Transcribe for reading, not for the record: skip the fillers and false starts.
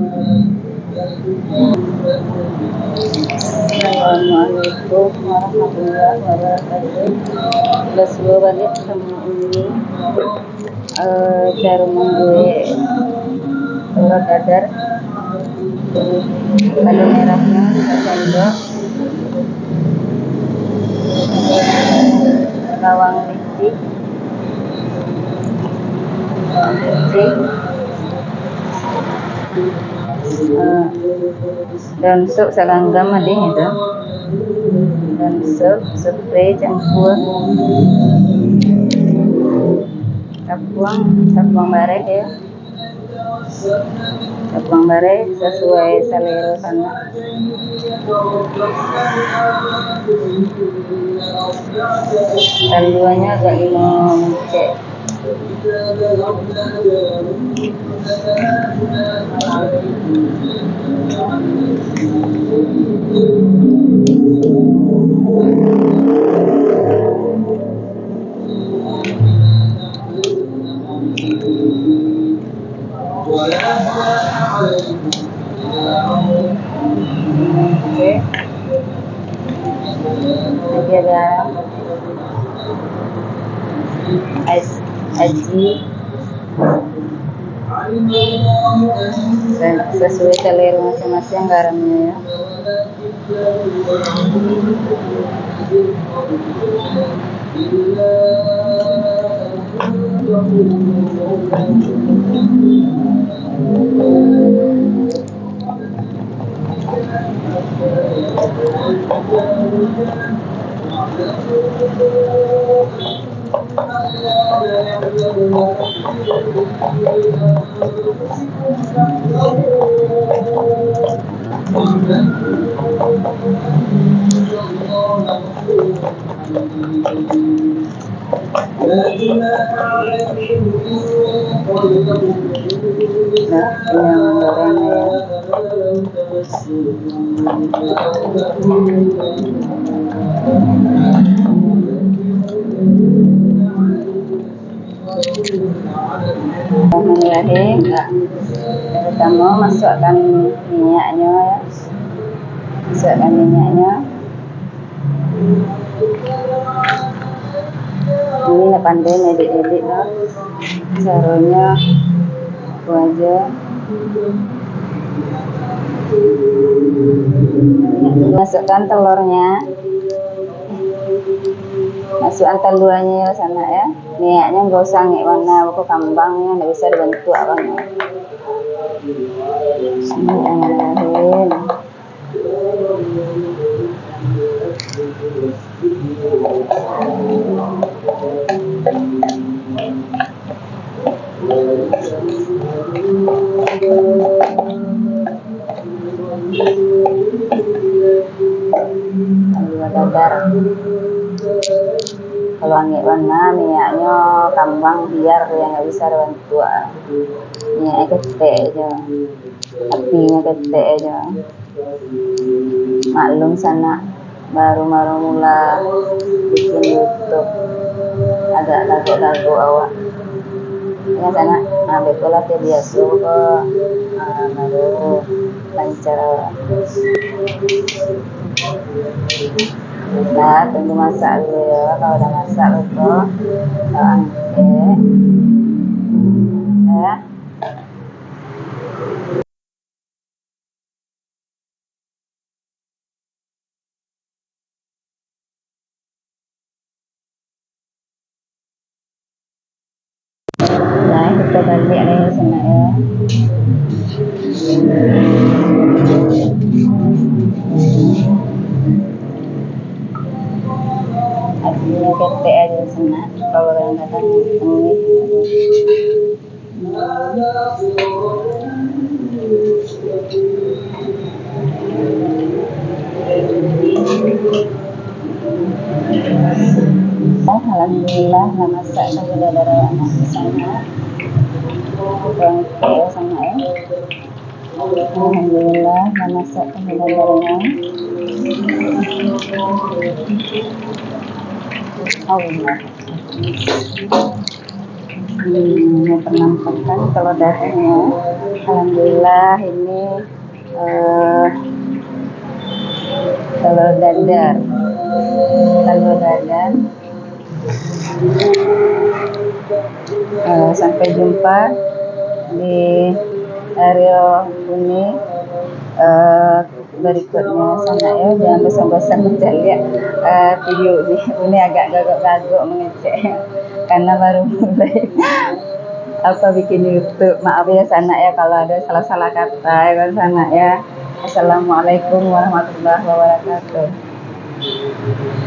Assalamualaikum warahmatullahi wabarakatuh. Bersua balik sama ini cara membuat telur dadar. Kalau merahnya sendok, bawang putih, dan sup salanggam ada itu, dan sup spray campur tapuang barek ya, tapuang barek sesuai selera sana. Taluannya agak 5 cek. Oke, ada aji dan sesuai selera masing-masing garamnya ya. Pertama masukkan minyaknya ya, ini nak pandai edit lah caranya aku aja. Masukkan telurnya, masukkan telurnya sana ya. Minyaknya nggak usah ngek warna aku kambangnya nggak bisa dibentuk abangnya. Bismillahirrahmanirrahim. Dadar. Kalau angin warna minyaknya kambang biar yang nggak bisa dibentuk. Minyaknya ketek aja, apinya ketek aja. Maklum sana baru mula bikin YouTube agak lagu awak ya sana betul lah biasa ke baru lancar. Nah tunggu masak dulu ya. Kalau udah masak betul angkat ya. Nah kita balik lagi sana ya. Apinya ketek aja sana. Kalau kadang-kadang ini alhamdulillah masak sudah ada anak sana. Kurang sama ya. Alhamdulillah masak sudah ada. Allah. Ini penampakan telur dadarnya. Alhamdulillah ini eh, telur dadar. Telur dadar. Sampai jumpa di area ini berikutnya sana ya. Jangan bosan-bosan mencari video ini agak gagok-gagok mengecek karena baru mulai bikin YouTube. Maaf ya sana ya kalau ada salah-salah kata ya sana ya. Assalamualaikum warahmatullahi wabarakatuh.